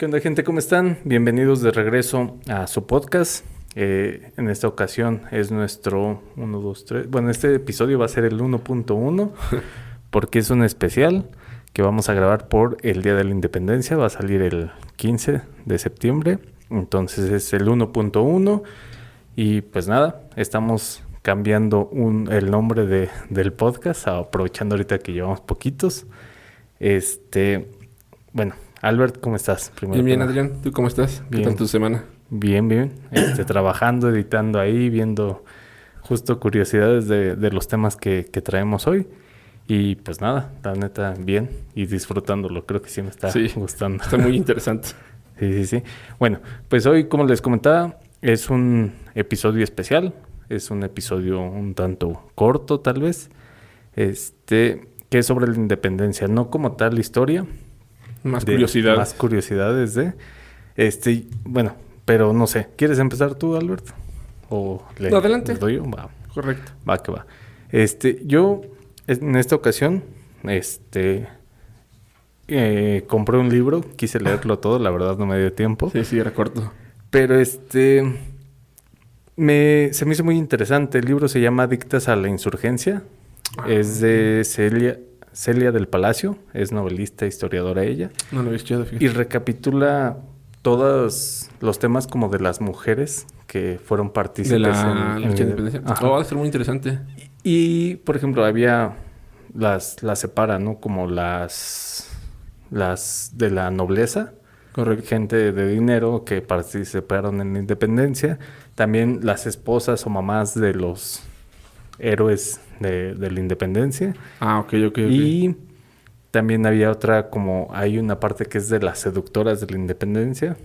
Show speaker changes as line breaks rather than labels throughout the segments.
¿Qué onda, gente? ¿Cómo están? Bienvenidos de regreso a su podcast. En esta ocasión es nuestro 1, 2, 3. Bueno, este episodio va a ser el 1.1 porque es un especial que vamos a grabar por el Día de la Independencia. Va a salir el 15 de septiembre. Entonces es el 1.1 y pues nada, estamos cambiando el nombre del podcast, aprovechando ahorita que llevamos poquitos. Bueno, Albert, ¿cómo estás?
Bien, Adrián. ¿Tú cómo estás?
Bien.
¿Qué tal tu semana?
Bien. Trabajando, editando ahí, viendo justo curiosidades de los temas que traemos hoy. Y pues nada, la neta, bien y disfrutándolo. Creo que sí me está gustando.
Está muy interesante.
Sí. Bueno, pues hoy, como les comentaba, es un episodio especial. Es un episodio un tanto corto, tal vez. Que es sobre la independencia. No como tal la historia.
Más curiosidades.
Más curiosidades bueno, pero no sé. ¿Quieres empezar tú, Albert?
No, adelante.
¿Les doy yo? Va.
Correcto.
Va que va. Yo, en esta ocasión, compré un libro. Quise leerlo todo. La verdad, no me dio tiempo.
Sí, era corto.
Pero se me hizo muy interesante. El libro se llama Dictas a la Insurgencia. Es de Celia del Palacio, es novelista, historiadora ella.
No lo había escuchado, fíjate.
Y recapitula todos los temas como de las mujeres que fueron partícipes
de la independencia. Va a ser muy interesante.
Y, por ejemplo, las separa, ¿no? Como las de la nobleza.
Correcto.
Gente de dinero que participaron en la independencia. También las esposas o mamás de los héroes de la independencia.
Ok.
Y también había hay una parte que es de las seductoras de la independencia.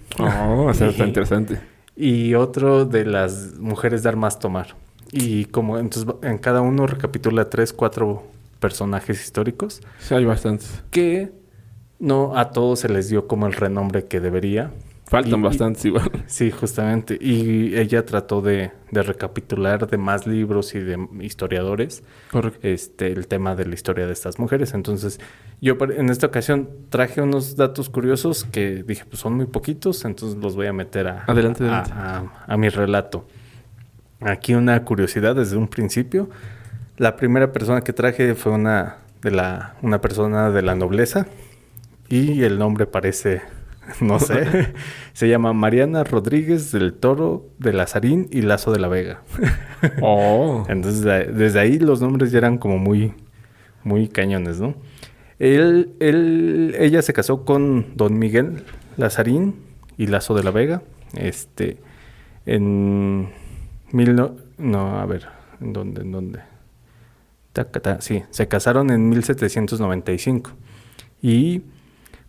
Está interesante.
Y otro de las mujeres de armas tomar. Y entonces en cada uno recapitula 3, 4 personajes históricos.
Sí, hay bastantes.
Que no a todos se les dio como el renombre que debería.
Faltan bastantes igual.
Sí, justamente. Y ella trató de recapitular de más libros y de historiadores.
Correcto.
El tema de la historia de estas mujeres. Entonces, yo en esta ocasión traje unos datos curiosos que dije, pues son muy poquitos, entonces los voy a meter
Adelante.
a mi relato. Aquí una curiosidad desde un principio. La primera persona que traje fue una persona de la nobleza. Y el nombre parece... No sé. Se llama Mariana Rodríguez del Toro de Lazarín y Lazo de la Vega. Entonces, desde ahí los nombres ya eran como muy, muy cañones, ¿no? Ella se casó con don Miguel Lazarín y Lazo de la Vega. ¿En dónde? Sí, se casaron en 1795. Y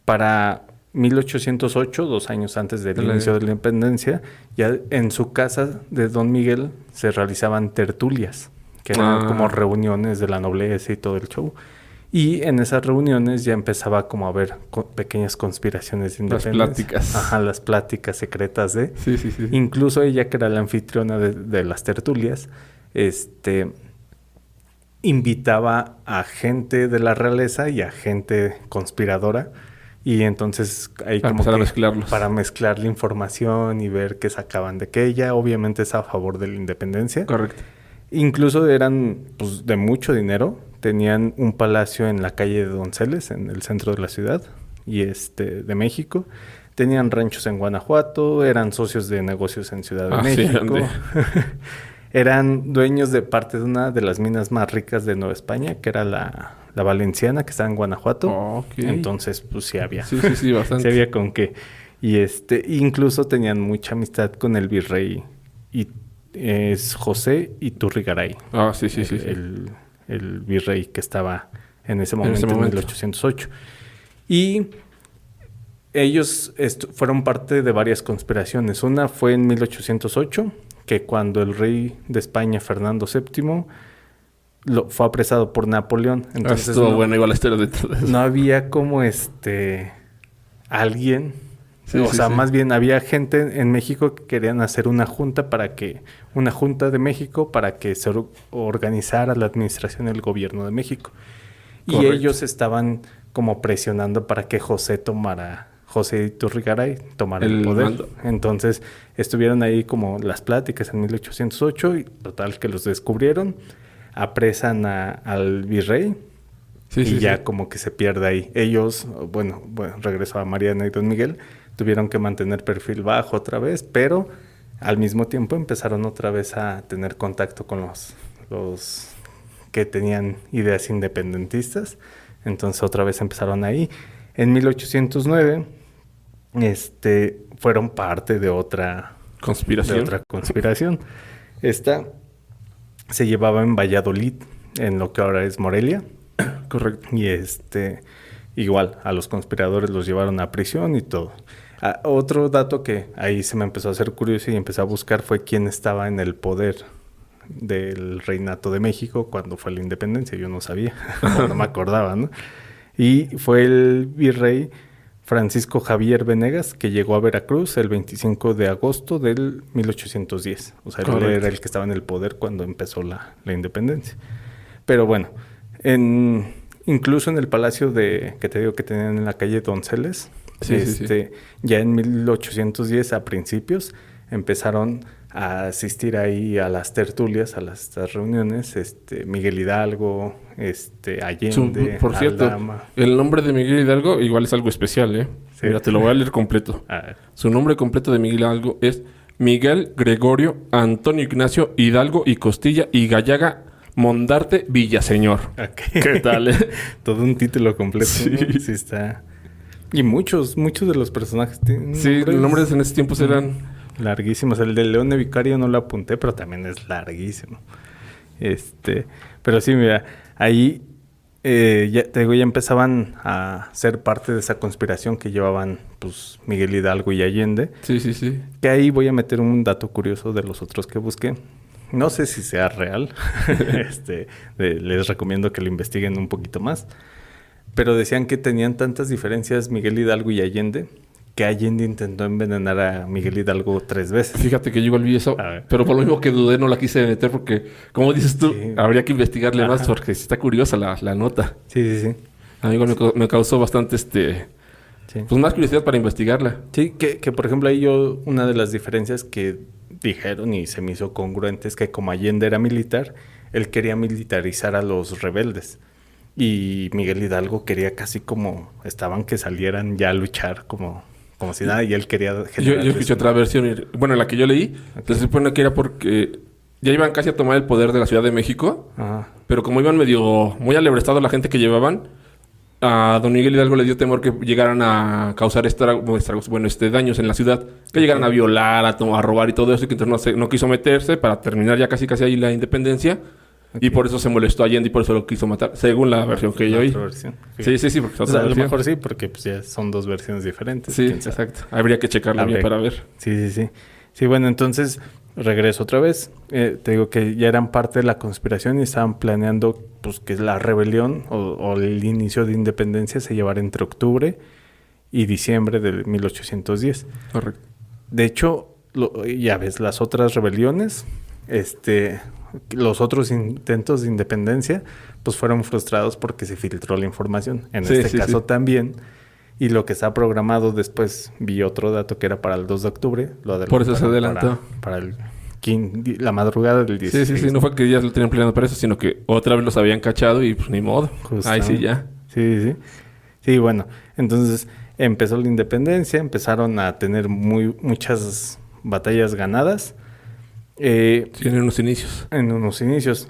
para 1808, 2 años antes del inicio de la independencia, ya en su casa de don Miguel se realizaban tertulias, que eran como reuniones de la nobleza y todo el show. Y en esas reuniones ya empezaba como a haber pequeñas conspiraciones de independencia.
Las pláticas.
Las pláticas secretas
Sí.
Incluso ella, que era la anfitriona de las tertulias, invitaba a gente de la realeza y a gente conspiradora. Y entonces ahí para mezclar la información y ver qué sacaban de que ella obviamente es a favor de la independencia.
Correcto.
Incluso eran pues, de mucho dinero. Tenían un palacio en la calle de Donceles, en el centro de la ciudad y de México. Tenían ranchos en Guanajuato, eran socios de negocios en Ciudad de México. Sí, eran dueños de parte de una de las minas más ricas de Nueva España, que era la Valenciana, que estaba en Guanajuato. Entonces, pues sí había.
Sí, bastante.
Sí había con qué. Y incluso tenían mucha amistad con el virrey. Y es José Iturrigaray.
Sí.
El virrey que estaba en ese momento, en 1808. Y ellos fueron parte de varias conspiraciones. Una fue en 1808, que cuando el rey de España, Fernando VII, fue apresado por Napoleón. Entonces
estuvo bueno igual la historia de todo eso.
No había como alguien. Más bien había gente en México que querían hacer una junta de México para que se organizara la administración del gobierno de México. Correcto. Y ellos estaban como presionando para que José José Iturrigaray tomara el
El
poder.
mando.
Entonces estuvieron ahí como las pláticas en 1808 y total que los descubrieron, apresan al virrey
Sí,
y
sí,
ya
sí.
como que se pierde ahí. Ellos, bueno, regresó a Mariana y Don Miguel, tuvieron que mantener perfil bajo otra vez, pero al mismo tiempo empezaron otra vez a tener contacto con los que tenían ideas independentistas. Entonces otra vez empezaron ahí. En 1809, fueron parte de otra
Conspiración.
conspiración. Esta se llevaba en Valladolid, en lo que ahora es Morelia.
Correcto.
Y igual, a los conspiradores los llevaron a prisión y todo. Otro dato que ahí se me empezó a hacer curioso y empecé a buscar fue quién estaba en el poder del Reinato de México cuando fue la independencia. Yo no sabía, no me acordaba, ¿no? Y fue el virrey Francisco Javier Venegas, que llegó a Veracruz el 25 de agosto del 1810. O sea, él
Correcto.
era el que estaba en el poder cuando empezó la independencia. Pero bueno, incluso en el palacio que te digo que tenían en la calle Donceles,
Sí, sí, sí.
ya en 1810 a principios empezaron a asistir ahí a las tertulias, a estas reuniones, Miguel Hidalgo, Allende,
Por cierto,
Aldama.
el nombre de Miguel Hidalgo igual es algo especial, ¿eh?
Sí.
Mira, te lo voy a leer completo.
A ver.
Su nombre completo de Miguel Hidalgo es Miguel Gregorio Antonio Ignacio Hidalgo y Costilla y Gallaga Mondarte Villaseñor.
Ok.
¿Qué tal,
Todo un título completo.
Sí.
¿No? Sí está. Y muchos de los personajes tienen
Sí, los nombres en esos tiempos eran...
larguísimos. El de León de Vicario no lo apunté, pero también es larguísimo. Pero sí, mira, ahí ya te digo, ya empezaban a ser parte de esa conspiración que llevaban pues Miguel Hidalgo y Allende.
Sí, sí, sí.
Que ahí voy a meter un dato curioso de los otros que busqué. No sé si sea real. Les recomiendo que lo investiguen un poquito más. Pero decían que tenían tantas diferencias Miguel Hidalgo y Allende, que Allende intentó envenenar a Miguel Hidalgo 3 veces.
Fíjate que yo igual vi eso,
A ver.
pero por lo mismo que dudé no la quise meter porque, como dices tú,
Sí.
habría que investigarle más
Ajá.
porque sí está curiosa la nota.
Sí, sí, sí.
A mí igual me causó bastante,
Sí,
pues más curiosidad para investigarla.
sí que por ejemplo ahí una de las diferencias que dijeron y se me hizo congruente es que como Allende era militar, él quería militarizar a los rebeldes. Y Miguel Hidalgo quería casi como estaban que salieran ya a luchar como si nada, y él quería
Yo escuché otra versión, bueno, la que yo leí, se supone que era porque ya iban casi a tomar el poder de la Ciudad de México,
Ajá.
pero como iban medio muy alebrestados la gente que llevaban, a don Miguel Hidalgo le dio temor que llegaran a causar daños en la ciudad, que llegaran a violar, a robar y todo eso, y que entonces no quiso meterse para terminar ya casi ahí la independencia. Y por eso se molestó Allende y por eso lo quiso matar, según la versión que yo
La
oí.
otra versión.
Sí, sí, sí, porque es
O
otra
sea, a lo
versión.
mejor sí, porque pues ya son dos versiones diferentes.
Sí,
quién sabe.
exacto. Habría que checarlo bien para ver.
Sí, sí, sí. Sí, bueno, entonces regreso otra vez. Te digo que ya eran parte de la conspiración y estaban planeando pues que la rebelión o el inicio de independencia se llevara entre octubre y diciembre de 1810.
Correcto.
De hecho, ya ves, las otras rebeliones, los otros intentos de independencia, pues fueron frustrados porque se filtró la información. En
Sí,
este
sí,
caso
sí.
también. Y lo que está programado después, vi otro dato que era para el 2 de octubre.
Por eso se adelantó.
Para la madrugada del 16.
Sí, sí, sí. No fue que ya lo tenían planeado para eso, sino que otra vez los habían cachado y pues ni modo. Ahí sí ya.
Sí, sí. Sí, bueno. Entonces empezó la independencia, empezaron a tener muchas batallas ganadas.
Tienen unos inicios.
En unos inicios,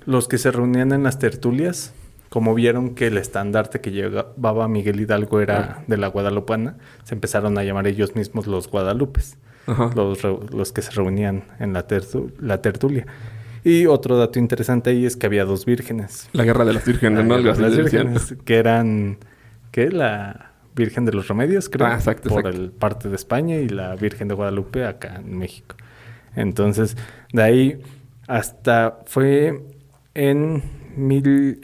los que se reunían en las tertulias, como vieron que el estandarte que llevaba Miguel Hidalgo era de la guadalupana, se empezaron a llamar ellos mismos los guadalupes,
Ajá.
los que se reunían en la tertulia. Y otro dato interesante ahí es que había 2 vírgenes.
La guerra de las vírgenes, ¿no? Algo así
Las
le decían.
vírgenes, que eran, ¿qué? La Virgen de los Remedios, creo.
Exacto,
por
exacto.
el parte de España y la Virgen de Guadalupe acá en México. Entonces, de ahí hasta fue en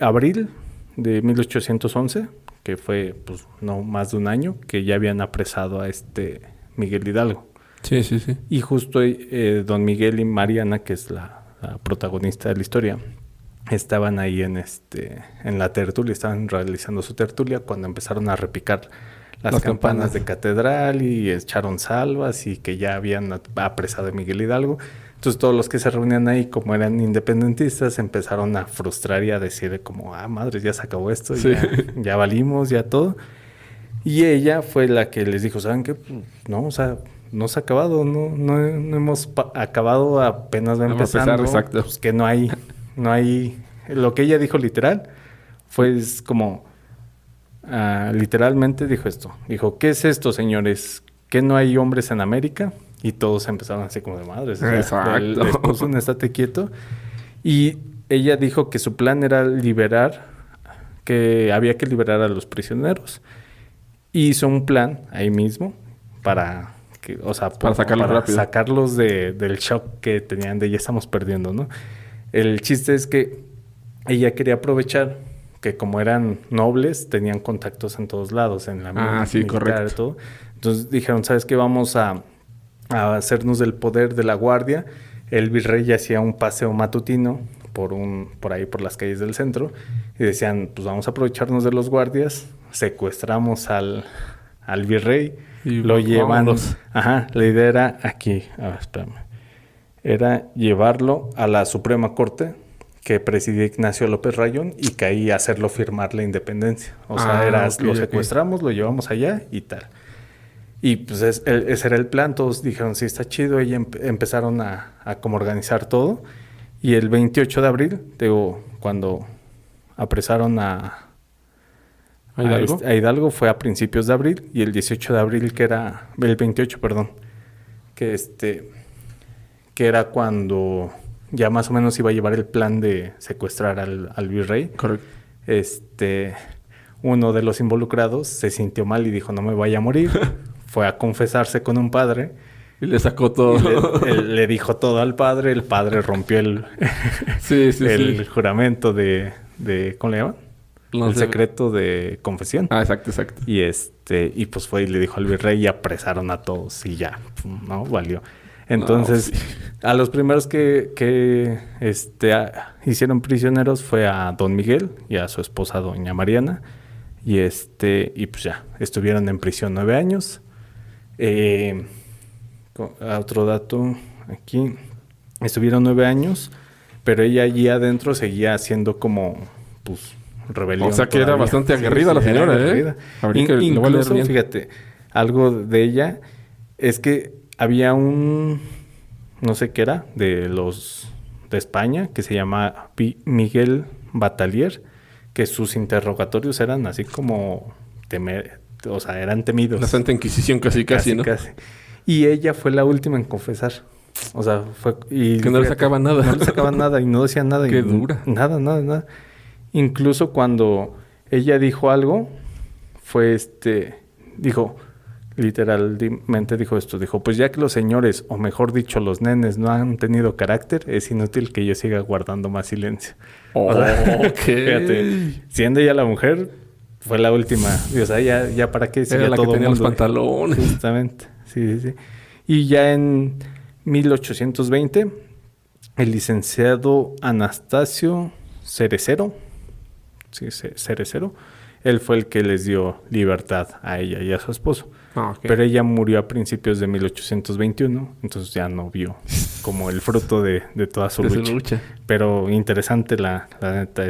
abril de 1811, que fue pues no más de un año, que ya habían apresado a Miguel Hidalgo.
Sí, sí, sí.
Y justo don Miguel y Mariana, que es la protagonista de la historia, estaban ahí en la tertulia, estaban realizando su tertulia cuando empezaron a repicar las campanas de catedral y echaron salvas y que ya habían apresado a Miguel Hidalgo. Entonces todos los que se reunían ahí, como eran independentistas, empezaron a frustrar y a decir como, madre, ya se acabó esto,
Sí.
ya valimos, ya todo. Y ella fue la que les dijo, ¿saben qué? Pues, no, o sea, no se ha acabado, no hemos acabado, apenas va empezando.
Exacto.
Pues que no hay, lo que ella dijo literal fue como, literalmente dijo esto. Dijo, ¿qué es esto, señores? ¿Que no hay hombres en América? Y todos empezaron así como de madres. O sea,
Exacto.
les puso un estate quieto. Y ella dijo que su plan era que había que liberar a los prisioneros. Y hizo un plan ahí mismo para
sacarlos rápido.
Sacarlos del shock que tenían de ya estamos perdiendo, ¿no? El chiste es que ella quería aprovechar que como eran nobles, tenían contactos en todos lados, en la
sí,
militar,
correcto.
todo. Entonces dijeron, ¿sabes qué? Vamos a hacernos del poder de la guardia. El virrey hacía un paseo matutino por ahí por las calles del centro y decían, pues vamos a aprovecharnos de los guardias, secuestramos al virrey,
y
lo llevan.
Vámonos.
La idea era aquí, espérame. Era llevarlo a la Suprema Corte que presidía Ignacio López Rayón y que ahí hacerlo firmar la independencia. O sea, lo secuestramos, lo llevamos allá y tal. Y pues ese era el plan. Todos dijeron, sí, está chido. Y empezaron a como organizar todo. Y el 28 de abril, cuando apresaron a Hidalgo fue a principios de abril. Y el 18 de abril, el 28, perdón, que era cuando ya más o menos iba a llevar el plan de secuestrar al virrey.
Correcto.
Uno de los involucrados se sintió mal y dijo, no me vaya a morir. Fue a confesarse con un padre.
Y le sacó todo.
Le dijo todo al padre. El padre rompió el juramento de ¿cómo le llaman? El secreto de confesión.
Exacto.
Y pues fue y le dijo al virrey y apresaron a todos y ya, ¿no? Valió. Entonces, a los primeros que hicieron prisioneros fue a Don Miguel y a su esposa Doña Mariana. Y pues ya, estuvieron en prisión 9 años. Otro dato aquí. Estuvieron 9 años, pero ella allí adentro seguía haciendo como, pues, rebelión.
O sea que
todavía.
era bastante aguerrida la señora,
aguerrida. Incluso, fíjate, algo de ella es que había no sé qué era, de España, que se llama Miguel Batalier, que sus interrogatorios eran así como eran temidos.
La Santa Inquisición casi, ¿no?
Casi. Y ella fue la última en confesar. O sea,
que no le sacaban nada.
No le sacaban nada y no decían nada.
Qué dura.
Nada. Incluso cuando ella dijo algo, literalmente dijo esto. Dijo, pues ya que los señores, o mejor dicho, los nenes no han tenido carácter, es inútil que yo siga guardando más silencio. Fíjate, siendo ella la mujer, fue la última. O sea, ya para qué.
Era la que tenía los pantalones.
Justamente, sí. Y ya en 1820, el licenciado Anastasio Cerecero, él fue el que les dio libertad a ella y a su esposo. Pero ella murió a principios de 1821, entonces ya no vio como el fruto de toda su lucha. Pero interesante la neta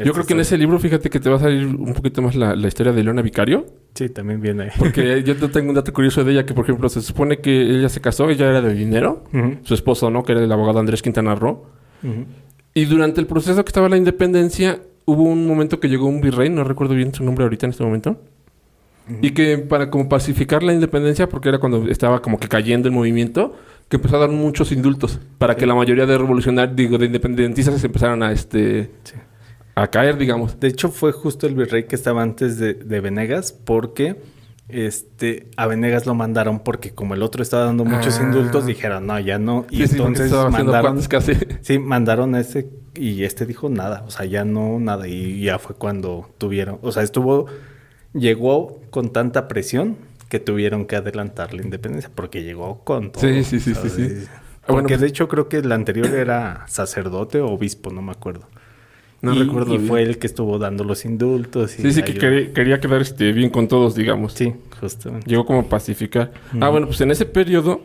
Yo creo que en ese libro, fíjate que te va a salir un poquito más la historia de Leona Vicario.
Sí, también viene ahí.
Porque yo tengo un dato curioso de ella, que por ejemplo se supone que ella se casó, ella era de dinero, su esposo, ¿no? Que era el abogado Andrés Quintana Roo. Y durante el proceso que estaba la independencia, hubo un momento que llegó un virrey, no recuerdo bien su nombre ahorita en este momento, y que para como pacificar la independencia, porque era cuando estaba como que cayendo el movimiento, que empezó a dar muchos indultos para que la mayoría de revolucionarios, de independentistas se empezaran a caer, digamos.
De hecho, fue justo el virrey que estaba antes de Venegas, porque a Venegas lo mandaron porque como el otro estaba dando muchos indultos, dijeron, no, ya no. Y entonces mandaron ese y dijo nada, o sea, ya no, nada. Y ya fue cuando tuvieron, o sea, llegó con tanta presión que tuvieron que adelantar la independencia porque llegó con todo.
Sí.
Porque de hecho creo que el anterior era sacerdote o obispo, no me acuerdo.
No recuerdo
y
bien.
fue el que estuvo dando los indultos. Y
Sí, que quería quedar bien con todos, digamos.
Sí, justamente.
Llegó como a pacificar. Bueno, pues en ese periodo,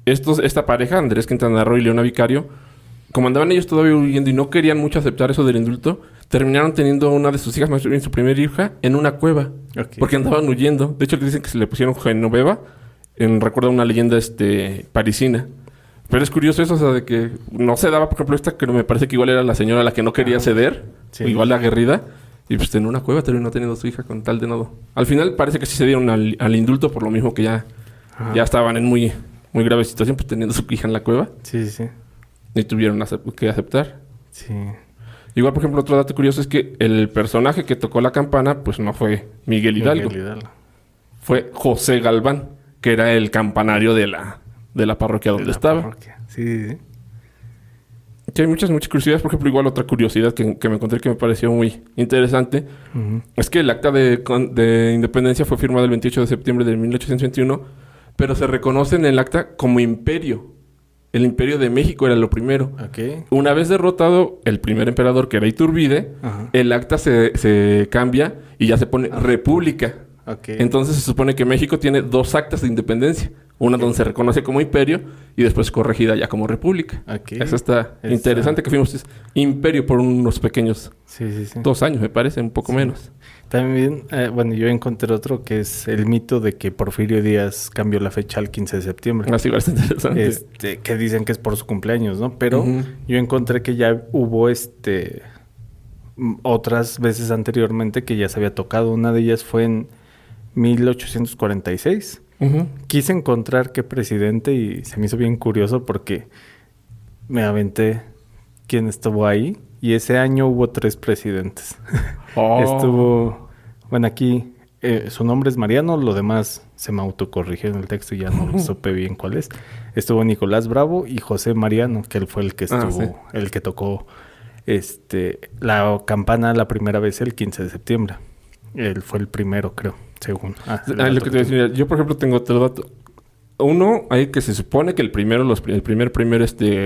esta pareja, Andrés Quintana Roo y Leona Vicario, como andaban ellos todavía huyendo y no querían mucho aceptar eso del indulto, terminaron teniendo una de sus hijas, más bien su primera hija, en una cueva.
Okay.
Porque andaban huyendo. De hecho, le dicen que se le pusieron Genoveva, recuerda una leyenda parisina. Pero es curioso eso, o sea, de que no se daba, por ejemplo, esta que me parece que igual era la señora la que no quería ceder,
sí.
igual la aguerrida, y pues en una cueva terminó teniendo su hija con tal de nado. Al final parece que sí se dieron al indulto, por lo mismo que ya estaban en muy, muy grave situación, pues teniendo su hija en la cueva.
Sí, sí.
Y tuvieron que aceptar.
Sí.
Igual, por ejemplo, otro dato curioso es que el personaje que tocó la campana, pues no fue Miguel Hidalgo. Fue José Galván, que era el campanario de la parroquia donde estaba. Parroquia.
Sí, sí.
Que hay muchas curiosidades. Por ejemplo, igual otra curiosidad que me encontré que me pareció muy interesante es que el acta de independencia fue firmado el 28 de septiembre de 1821, pero se reconoce en el acta como imperio. El imperio de México era lo primero.
Okay.
Una vez derrotado el primer emperador, que era Iturbide, el acta se cambia y ya se pone república.
Okay.
Entonces se supone que México tiene 2 actas de independencia. Una donde se reconoce como imperio y después corregida ya como república.
Okay.
Eso está interesante que fuimos imperio por unos pequeños 2 años, me parece, un poco menos.
También, yo encontré otro que es el mito de que Porfirio Díaz cambió la fecha al 15 de septiembre.
Así va a ser interesante.
Que dicen que es por su cumpleaños, ¿no? Pero yo encontré que ya hubo otras veces anteriormente que ya se había tocado. Una de ellas fue en 1846. Quise encontrar qué presidente y se me hizo bien curioso porque me aventé quién estuvo ahí y ese año hubo 3 presidentes. Estuvo, aquí su nombre es Mariano, lo demás se me autocorrigió en el texto y ya no supe bien cuál es. Estuvo Nicolás Bravo y José Mariano, que él fue el que estuvo, el que tocó la campana la primera vez el 15 de septiembre. Él fue el primero, creo, según.
Lo que te decía, yo por ejemplo tengo otro dato. Uno, hay que se supone que el primer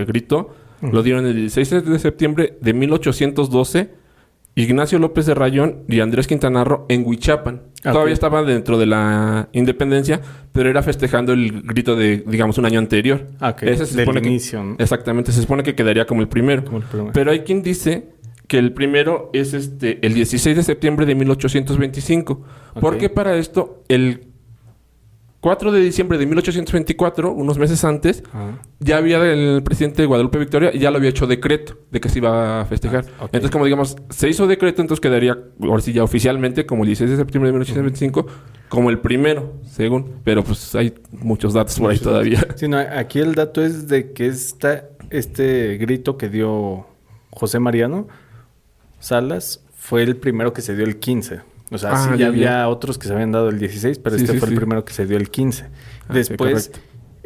grito lo dieron el 16 de septiembre de 1812 Ignacio López de Rayón y Andrés Quintana Roo en Huichapan. Todavía estaba dentro de la independencia, pero era festejando el grito de, digamos, un año anterior.
Ese se supone que, inicio, ¿no?
Exactamente, se supone que quedaría como el primero. Pero hay quien dice que el primero es el 16 de septiembre de 1825. Porque para esto, el 4 de diciembre de 1824, unos meses antes, ya había el presidente de Guadalupe Victoria y ya lo había hecho decreto de que se iba a festejar. Entonces, como digamos, se hizo decreto, entonces quedaría, ahora sí ya oficialmente, como el 16 de septiembre de 1825, como el primero, según. Pero pues hay muchos datos por ahí todavía.
Sí, no, aquí el dato es de que este grito que dio José Mariano Salas fue el primero que se dio el 15. O sea, ya había otros que se habían dado el 16, pero fue el primero que se dio el 15. Después,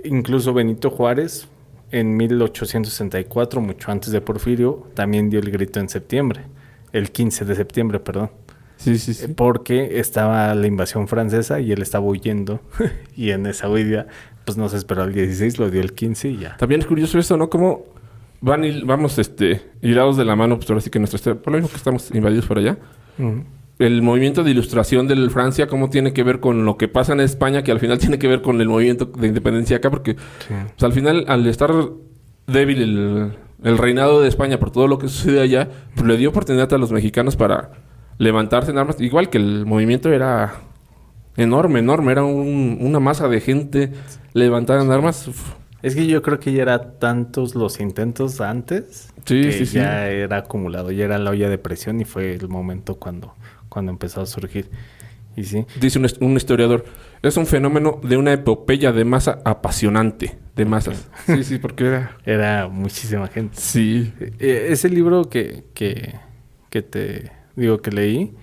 incluso Benito Juárez, en 1864, mucho antes de Porfirio, también dio el grito en septiembre. El 15 de septiembre, perdón.
Sí.
Porque estaba la invasión francesa y él estaba huyendo. Y en esa huida, pues no se esperó el 16, lo dio el 15 y ya.
También es curioso eso, ¿no? Como vamos hilados de la mano, pues ahora sí que por lo mismo que estamos invadidos por allá. El movimiento de ilustración de Francia, cómo tiene que ver con lo que pasa en España, que al final tiene que ver con el movimiento de independencia acá, porque pues, al final, al estar débil el reinado de España por todo lo que sucede allá, pues le dio oportunidad a los mexicanos para levantarse en armas. Igual que el movimiento era enorme, era una masa de gente levantada en armas.
Es que yo creo que ya era tantos los intentos antes que ya era acumulado, ya era la olla de presión y fue el momento cuando empezó a surgir. Y sí.
Dice un historiador, es un fenómeno de una epopeya de masa apasionante, de masas. Sí, porque
era muchísima gente.
Sí.
Ese libro que te digo que leí,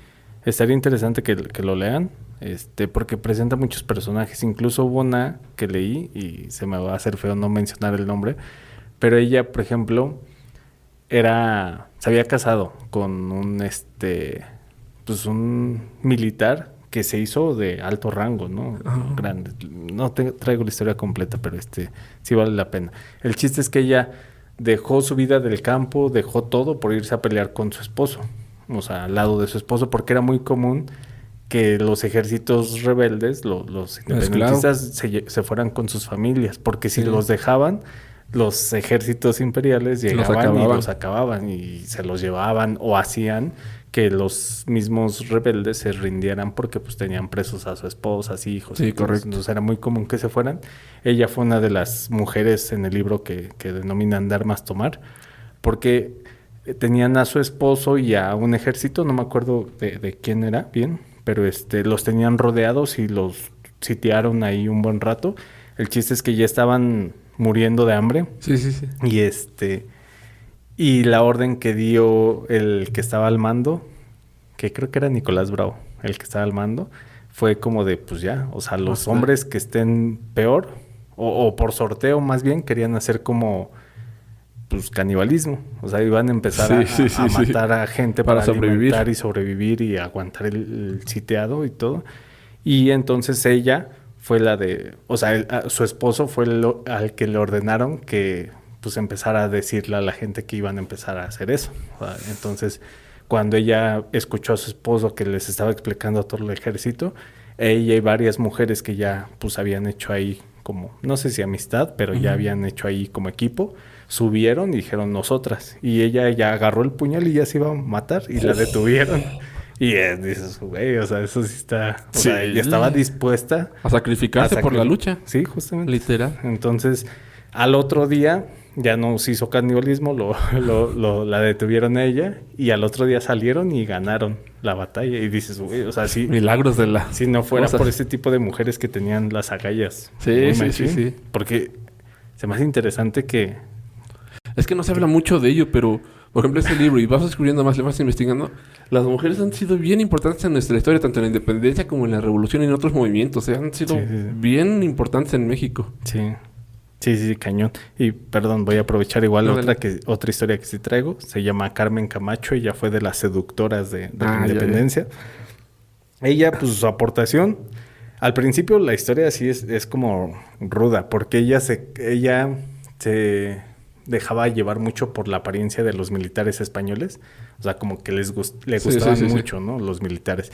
estaría interesante que lo lean. Porque presenta muchos personajes. Incluso hubo una que leí y se me va a hacer feo no mencionar el nombre, pero ella, por ejemplo, se había casado con un militar que se hizo de alto rango, ¿no? Grande. No traigo la historia completa, pero sí vale la pena. El chiste es que ella dejó su vida del campo, dejó todo por irse a pelear con su esposo, o sea, al lado de su esposo, porque era muy común que los ejércitos rebeldes, los independentistas, se fueran con sus familias, porque si los dejaban, los ejércitos imperiales llegaban y los acababan y se los llevaban o hacían que los mismos rebeldes se rindieran porque pues tenían presos a su esposa, a sus hijos.
Sí, correcto.
Entonces era muy común que se fueran. Ella fue una de las mujeres en el libro que denominan de armas tomar, porque tenían a su esposo y a un ejército, no me acuerdo de quién era bien, pero los tenían rodeados y los sitiaron ahí un buen rato. El chiste es que ya estaban muriendo de hambre.
Sí, sí, sí.
Y la orden que dio el que estaba al mando, que creo que era Nicolás Bravo, el que estaba al mando, fue como de, pues ya, o sea, los hombres que estén peor, o por sorteo más bien, querían hacer como, pues, canibalismo. O sea, iban a empezar a matar a gente para alimentar y sobrevivir y aguantar el sitiado y todo. Y entonces ella fue la de, o sea, su esposo fue al que le ordenaron que pues empezara a decirle a la gente que iban a empezar a hacer eso. O sea, entonces, cuando ella escuchó a su esposo que les estaba explicando a todo el ejército, ella y varias mujeres que ya pues habían hecho ahí como, no sé si amistad, pero ya habían hecho ahí como equipo, subieron y dijeron nosotras. Y ella ya agarró el puñal y ya se iba a matar y la detuvieron. Y dices, güey, o sea, eso sí está... O sea, ella estaba dispuesta...
A sacrificarse por la lucha.
Sí, justamente.
Literal.
Entonces, al otro día ya no se hizo canibalismo, la detuvieron a ella y al otro día salieron y ganaron la batalla. Y dices, güey, o sea, sí...
Milagros de la...
Si no fuera por ese tipo de mujeres que tenían las agallas.
Sí.
Porque se me hace interesante que...
Es que no se habla mucho de ello, pero... Por ejemplo, este libro, y vas descubriendo más, le vas investigando, las mujeres han sido bien importantes en nuestra historia, tanto en la independencia como en la revolución y en otros movimientos. Han sido bien importantes en México.
Sí, cañón. Y perdón, voy a aprovechar igual otra historia que sí traigo. Se llama Carmen Camacho. Ella fue de las seductoras de la independencia. Ella, pues su aportación... Al principio la historia sí es como ruda, porque ella se dejaba llevar mucho por la apariencia de los militares españoles. O sea, como que le gustaban mucho, ¿no? Los militares.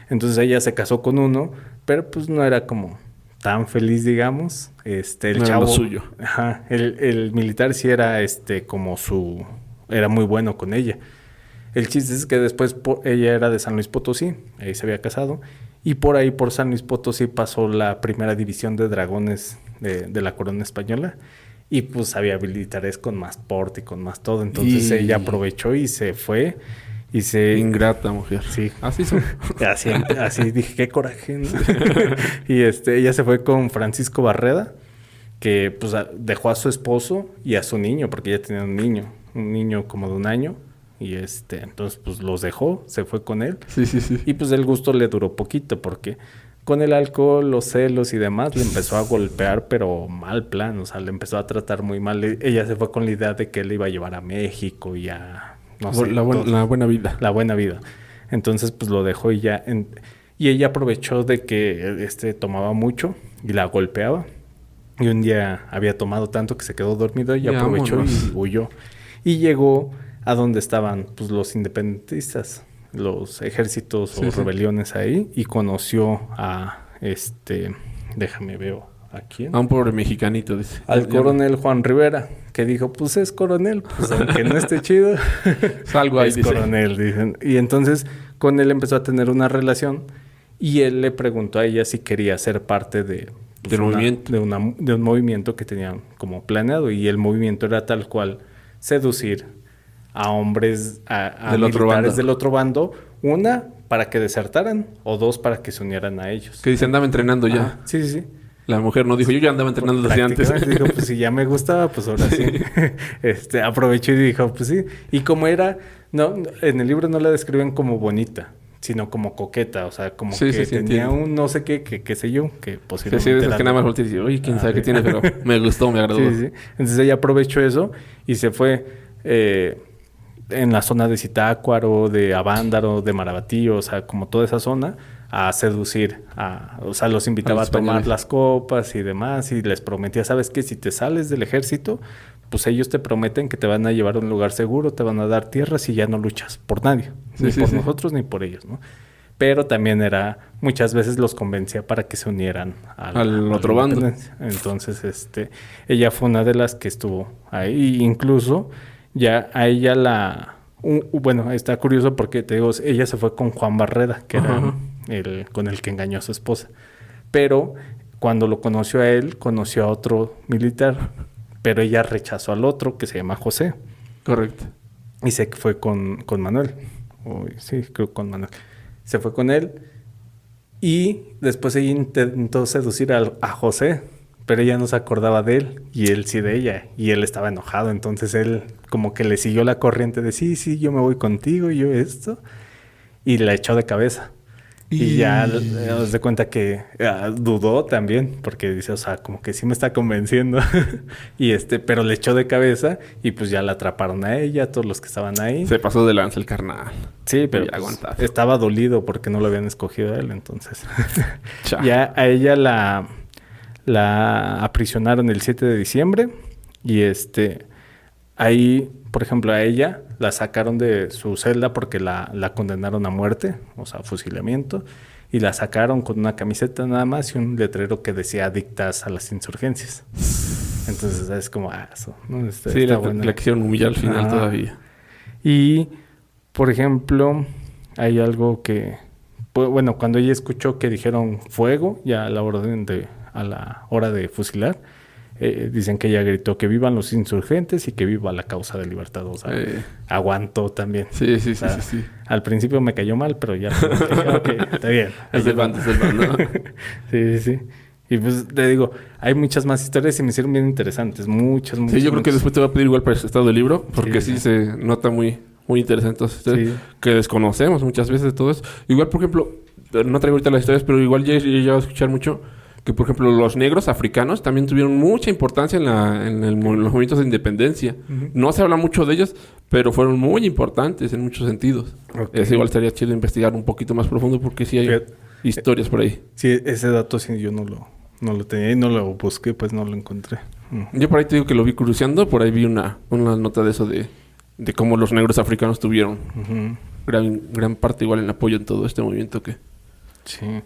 Entonces ella se casó con uno, pero pues no era como tan feliz, digamos. El
no
chavo...
era lo suyo.
Ajá. El militar sí era como era muy bueno con ella. El chiste es que después ella era de San Luis Potosí. Ahí se había casado. Y por ahí, por San Luis Potosí, pasó la primera división de dragones de la corona española. Y pues había militares con más porte y con más todo. Entonces ella aprovechó y se fue.
Ingrata mujer.
Sí.
Así son.
así dije, qué coraje, ¿no? Y ella se fue con Francisco Barreda, que pues dejó a su esposo y a su niño, porque ella tenía un niño como de 1 año. Y entonces pues los dejó, se fue con él.
Sí.
Y pues el gusto le duró poquito, porque... Con el alcohol, los celos y demás, le empezó a golpear, pero mal plan. O sea, le empezó a tratar muy mal. Ella se fue con la idea de que él le iba a llevar a México y a... No sé,
la buena vida.
La buena vida. Entonces, pues lo dejó y ya... Y ella aprovechó de que tomaba mucho y la golpeaba. Y un día había tomado tanto que se quedó dormido y aprovechó y huyó. Y llegó a donde estaban pues los independentistas, los ejércitos o rebeliones ahí, y conoció a déjame veo a quién.
A un pobre mexicanito, dice.
Al coronel Juan Rivera, que dijo, pues es coronel, pues aunque no esté chido,
salgo ahí,
es coronel, dicen. Y entonces con él empezó a tener una relación y él le preguntó a ella si quería ser parte de un movimiento que tenían como planeado, y el movimiento era tal cual seducir a hombres, a militares del otro bando, una, para que desertaran, o 2, para que se unieran a ellos.
Que dice, andaba entrenando ya.
Sí.
La mujer no dijo, yo ya andaba entrenando desde antes.
Dijo, pues si ya me gustaba, pues ahora sí. Aprovechó y dijo, pues sí. Y como era, no, en el libro no la describen como bonita, sino como coqueta, o sea, como que tenía entiendo. Un no sé qué sé yo, que posiblemente...
Sí, es que nada más volteé y decir, oye, quién sabe qué tiene, pero me gustó, me agradó.
Sí. Entonces ella aprovechó eso y se fue... en la zona de Zitácuaro, de Avándaro, de Marabatío, o sea, como toda esa zona, a seducir, o sea, los invitaba a tomar las copas y demás, y les prometía, ¿sabes qué? Si te sales del ejército, pues ellos te prometen que te van a llevar a un lugar seguro, te van a dar tierras y ya no luchas por nadie, ni por nosotros ni por ellos, ¿no? Pero también muchas veces los convencía para que se unieran
al otro bando.
Entonces, ella fue una de las que estuvo ahí. Incluso ya a ella bueno, está curioso porque te digo, ella se fue con Juan Barreda, que era con el que engañó a su esposa. Pero cuando lo conoció a él, conoció a otro militar, pero ella rechazó al otro, que se llama José.
Correcto.
Y se fue con Manuel. Sí, creo con Manuel. Se fue con él y después ella intentó seducir a José, pero ella no se acordaba de él y él sí de ella. Y él estaba enojado, entonces él como que le siguió la corriente de sí, yo me voy contigo y yo esto. Y la echó de cabeza. Y ya os de cuenta que dudó también, porque dice, o sea, como que sí me está convenciendo. Pero le echó de cabeza y pues ya la atraparon a ella, todos los que estaban ahí.
Se pasó de lanza el carnal.
Sí, pero pues, estaba dolido porque no lo habían escogido a él, entonces. Ya a ella la aprisionaron el 7 de diciembre y ahí, por ejemplo, a ella la sacaron de su celda porque la condenaron a muerte, o sea, fusilamiento, y la sacaron con una camiseta nada más y un letrero que decía adictas a las insurgencias. Entonces es como, eso, ¿no?
Sí, la quisieron humillar al final todavía.
Y, por ejemplo, hay algo que, bueno, cuando ella escuchó que dijeron fuego, ya a la hora de fusilar, dicen que ella gritó que vivan los insurgentes y que viva la causa de libertad. O sea, aguantó también.
Sí.
Al principio me cayó mal, pero ya okay, está bien.
Es del bando.
Sí. Y pues te digo, hay muchas más historias y me hicieron bien interesantes. Muchas.
Sí, yo creo que después te voy a pedir igual para el estado del libro, porque sí se nota muy, muy interesante que desconocemos muchas veces de todo eso. Igual, por ejemplo, no traigo ahorita las historias, pero igual ya voy a escuchar mucho que, por ejemplo, los negros africanos también tuvieron mucha importancia en los movimientos de independencia. Uh-huh. No se habla mucho de ellos, pero fueron muy importantes en muchos sentidos. Okay. Eso igual estaría chido investigar un poquito más profundo porque sí hay historias por ahí.
Sí, ese dato sí yo no lo tenía y no lo busqué, pues no lo encontré. Uh-huh.
Yo por ahí te digo que lo vi cruceando, por ahí vi una nota de eso de cómo los negros africanos tuvieron gran parte igual en apoyo en todo este movimiento que...
Sí.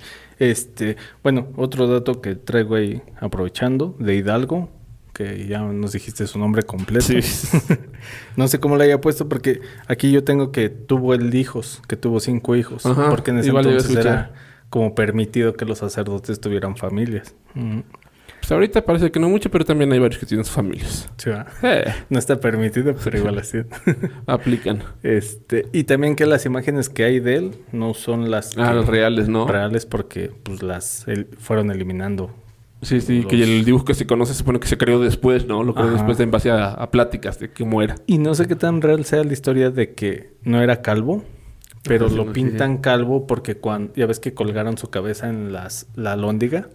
Bueno, otro dato que traigo ahí aprovechando de Hidalgo, que ya nos dijiste su nombre completo. Sí. No sé cómo le haya puesto porque aquí yo tengo que tuvo 5 hijos. Ajá, porque en ese entonces era como permitido que los sacerdotes tuvieran familias. Uh-huh.
Pues ahorita parece que no mucho, pero también hay varios que tienen sus familias.
Sí, no está permitido, pero igual así.
Aplican.
Y también que las imágenes que hay de él no son las
reales, ¿no?
Reales porque pues fueron eliminando.
Sí, que el dibujo que se conoce se supone que se creó después, ¿no? Lo creó después en base a pláticas de cómo era.
Y no sé qué tan real sea la historia de que no era calvo. Pero lo pintan calvo porque ya ves que colgaron su cabeza en la alhóndiga.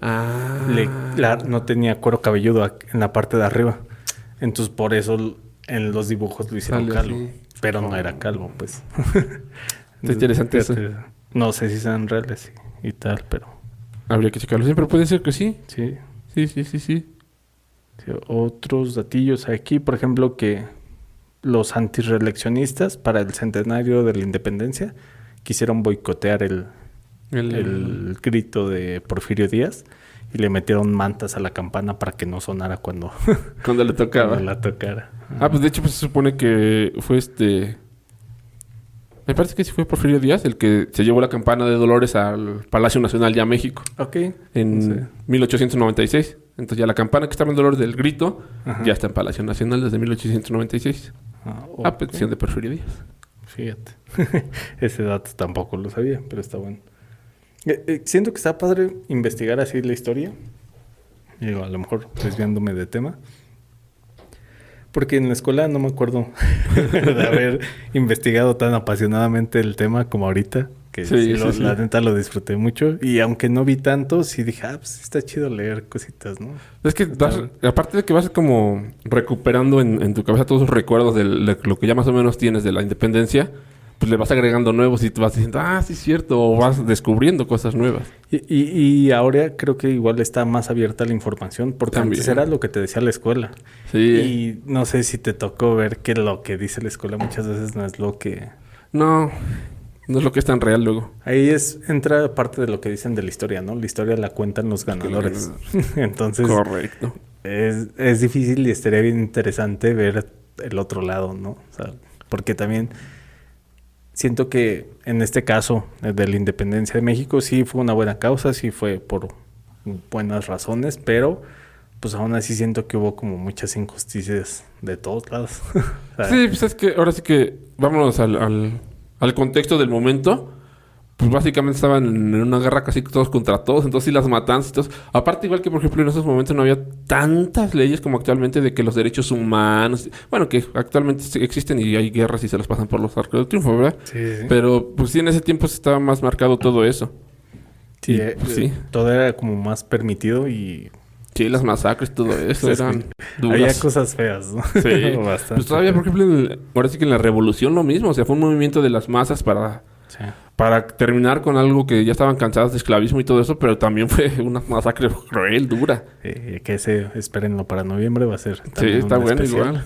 No tenía cuero cabelludo en la parte de arriba. Entonces por eso en los dibujos lo hicieron calvo. Así. Pero no era calvo, pues.
Está interesante eso.
No sé si sean reales y tal, pero...
Habría que checarlo. Siempre puede ser que sí.
Sí.
Sí.
Otros datillos aquí, por ejemplo, que... Los antirreeleccionistas para el centenario de la independencia quisieron boicotear el grito de Porfirio Díaz y le metieron mantas a la campana para que no sonara cuando
le tocaba.
Cuando la tocara.
Pues de hecho pues, se supone que fue me parece que sí fue Porfirio Díaz el que se llevó la campana de Dolores al Palacio Nacional ya a México.
Ok.
En 1896. Entonces ya la campana que estaba en Dolores del grito ya está en Palacio Nacional desde 1896. Okay. A petición de Porfirio Díaz.
Fíjate. Ese dato tampoco lo sabía, pero está bueno. Siento que está padre investigar así la historia. Digo, a lo mejor desviándome de tema. Porque en la escuela no me acuerdo de haber investigado tan apasionadamente el tema como ahorita. Que la neta lo disfruté mucho. Y aunque no vi tanto, sí dije, pues está chido leer cositas, ¿no?
Es que aparte de que vas como recuperando en tu cabeza todos los recuerdos de lo que ya más o menos tienes de la independencia, pues le vas agregando nuevos y te vas diciendo, sí es cierto, o vas descubriendo cosas nuevas.
Y ahora creo que igual está más abierta la información, porque
También.
antes era lo que te decía la escuela.
Sí.
Y no sé si te tocó ver que lo que dice la escuela muchas veces no es lo que...
No es lo que es tan real luego.
Ahí entra parte de lo que dicen de la historia, ¿no? La historia la cuentan los ganadores. Entonces,
Correcto.
es difícil y estaría bien interesante ver el otro lado, ¿no? O sea, porque también siento que en este caso de la independencia de México sí fue una buena causa, sí fue por buenas razones, pero pues aún así siento que hubo como muchas injusticias de todos lados. O sea,
Sí, pues es que ahora sí que vámonos al contexto del momento. Pues básicamente estaban en una guerra casi todos contra todos. Entonces sí, las matanzas y todo. Aparte, igual que por ejemplo en esos momentos no había tantas leyes como actualmente de que los derechos humanos... Bueno, que actualmente existen y hay guerras y se las pasan por los arcos del triunfo, ¿verdad?
sí.
Pero pues sí, en ese tiempo sí estaba más marcado todo eso.
Sí,
Y, pues, sí.
todo era como más permitido y
Sí, las masacres, todo eso
pues,
eran
había
duras.
cosas feas, ¿no?
Sí.
Bastante.
Pues todavía, por ejemplo, ahora sí que en la revolución lo mismo. O sea, fue un movimiento de las masas
Sí.
para terminar con algo que ya estaban cansadas de esclavismo y todo eso, pero también fue una masacre cruel, dura.
Que espérenlo para noviembre, va a ser
Sí,
también
está
un
bueno
especial.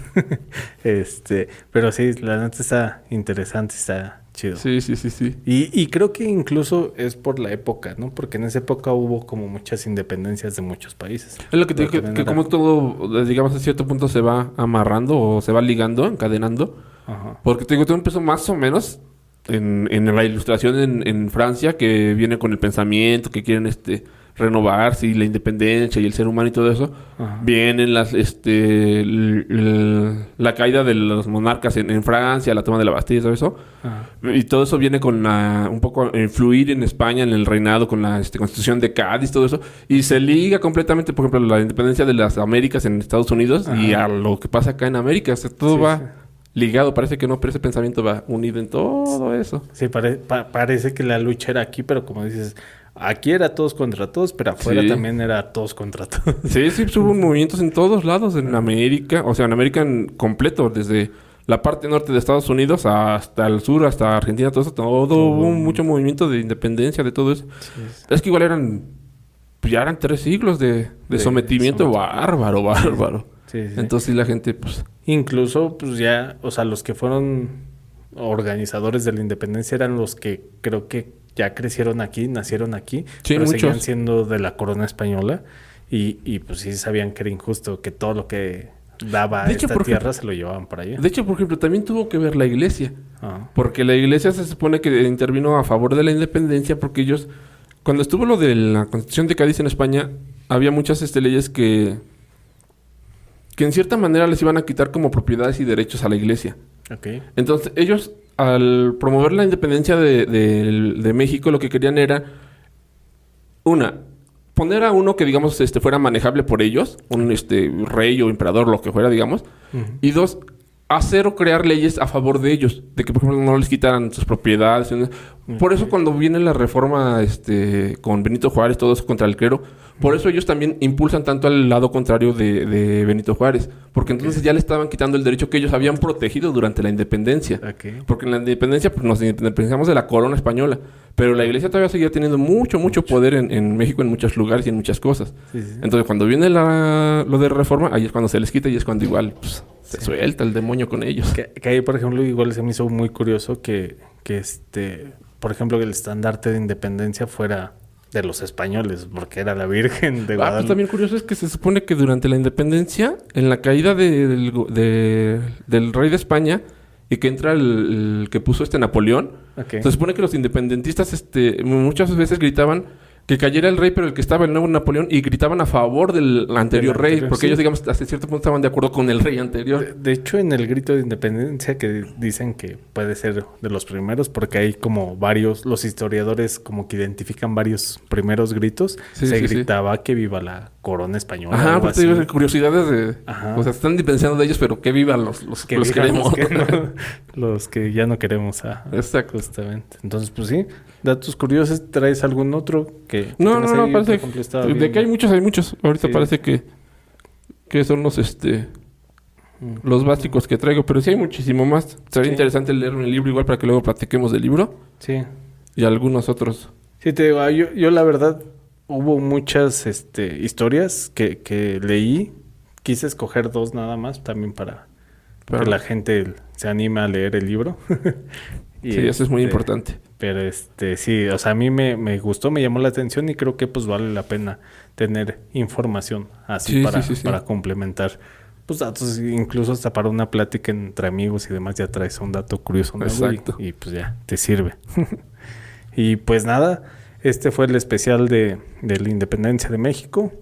igual.
Pero sí, la neta está interesante, está chido.
Sí.
Y creo que incluso es por la época, ¿no? Porque en esa época hubo como muchas independencias de muchos países.
Es lo que te digo,
Pero
que
también
como todo, digamos, a cierto punto se va amarrando o se va ligando, encadenando.
Ajá.
Porque te digo, todo empezó más o menos en la ilustración en Francia, que viene con el pensamiento, que quieren renovarse y la independencia y el ser humano y todo eso.
Ajá.
Vienen la caída de los monarcas en Francia, la toma de la Bastilla y todo eso.
Ajá.
Y todo eso viene con un poco a influir en España, en el reinado, con la Constitución de Cádiz, todo eso. Y se liga completamente, por ejemplo, la independencia de las Américas en Estados Unidos y
Ajá.
a lo que pasa acá en América. O sea, todo
Sí,
va
sí.
ligado. Parece que no, pero ese pensamiento va unido en todo eso.
Sí, parece que la lucha era aquí, pero como dices, aquí era todos contra todos, pero afuera
Sí.
también era todos contra todos.
Sí, pues hubo movimientos en todos lados, en América, o sea, en América en completo, desde la parte norte de Estados Unidos hasta el sur, hasta Argentina, todo eso, hubo mucho movimiento de independencia, de todo eso.
Sí, sí.
Es que igual ya eran 3 siglos de sometimiento bárbaro.
Sí, sí.
Entonces sí, la gente, pues...
Incluso, pues ya, o sea, los que fueron organizadores de la independencia eran los que creo que ya crecieron aquí, nacieron aquí,
Sí,
pero seguían
muchos.
siendo de la corona española y pues sí sabían que era injusto, que todo lo que daba
De hecho,
esta
por
tierra se lo llevaban para allá.
De hecho, por ejemplo, también tuvo que ver la iglesia.
Ah,
Porque la iglesia se supone que intervino a favor de la independencia porque ellos... Cuando estuvo lo de la Constitución de Cádiz en España, había muchas leyes que en cierta manera les iban a quitar como propiedades y derechos a la iglesia.
ok.
Entonces, ellos, al promover la independencia de México, lo que querían era, poner a uno que, digamos, fuera manejable por ellos, un rey o emperador, lo que fuera, digamos,
Ujú.
y 2, hacer o crear leyes a favor de ellos, de que, por ejemplo, no les quitaran sus propiedades. Por eso, cuando viene la reforma con Benito Juárez, todo eso contra el clero, por eso ellos también impulsan tanto al lado contrario de Benito Juárez, porque entonces ya le estaban quitando el derecho que ellos habían protegido durante la independencia.
Ok.
Porque en la independencia pues, nos independizamos de la corona española, pero la iglesia todavía seguía teniendo mucho poder en México, en muchos lugares y en muchas cosas.
Sí, sí.
Entonces, cuando viene lo de reforma, ahí es cuando se les quita y es cuando igual pues, se suelta el demonio con ellos.
Que ahí, por ejemplo, igual se me hizo muy curioso que por ejemplo, el estandarte de independencia fuera de los españoles, porque era la Virgen de
Pues
Guadalupe.
también curioso es que se supone que durante la independencia, en la caída del rey de España, y que entra el que puso Napoleón,
Ok.
se supone que los independentistas muchas veces gritaban que cayera el rey, pero el que estaba el nuevo Napoleón, y gritaban a favor del anterior
Del
rey,
anterior,
porque
sí.
ellos, digamos, hasta cierto punto estaban de acuerdo con el rey anterior.
De hecho, en el grito de independencia que dicen que puede ser de los primeros, porque hay como varios, los historiadores como que identifican varios primeros gritos,
Sí,
se
sí, sí.
gritaba que viva la corona española.
Ajá,
algo
pues te
así.
digo, curiosidades de...
Ajá.
O sea, están pensando de ellos, pero que vivan los
Que
los
vivan
queremos.
los que, los que ya no queremos.
Exacto.
Justamente. Entonces, pues sí, datos curiosos. ¿Traes algún otro que
No,
tengas
no,
ahí?
parece...
Por ejemplo, estaba
De
viendo-
que hay muchos, hay muchos. Ahorita
Sí.
parece que son los, los básicos que traigo, pero sí hay muchísimo más. Sería interesante leer un libro igual para que luego platiquemos del libro.
Sí.
Y algunos otros.
Sí, te digo, yo la verdad, hubo muchas historias que leí. Quise escoger 2 nada más, también para que la gente se anime a leer el libro.
Y sí, eso es muy importante.
Pero sí, o sea, a mí me gustó, me llamó la atención y creo que pues vale la pena tener información así para complementar pues datos, incluso hasta para una plática entre amigos y demás ya traes un dato curioso nuevo.
Exacto.
Y pues ya, te sirve. Y pues nada, este fue el especial de la Independencia de México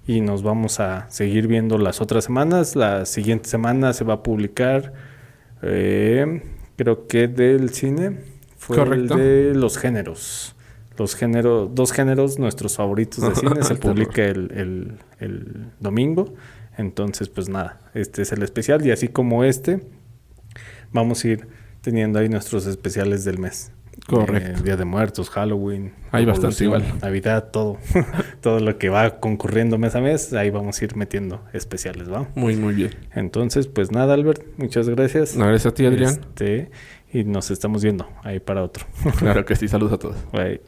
y nos vamos a seguir viendo las otras semanas. La siguiente semana se va a publicar, creo que del cine, fue el de los géneros. Dos géneros, nuestros favoritos de cine, se publica el domingo. Entonces, pues nada, este es el especial y así como vamos a ir teniendo ahí nuestros especiales del mes.
Correcto.
Día de Muertos, Halloween.
Hay bastante igual.
Navidad, todo. Todo lo que va concurriendo mes a mes, ahí vamos a ir metiendo especiales, ¿va?
Muy, muy bien.
Entonces, pues nada, Albert, muchas gracias.
Gracias a ti, Adrián.
Y nos estamos viendo ahí para otro.
Claro que sí, saludos a todos.
Bye.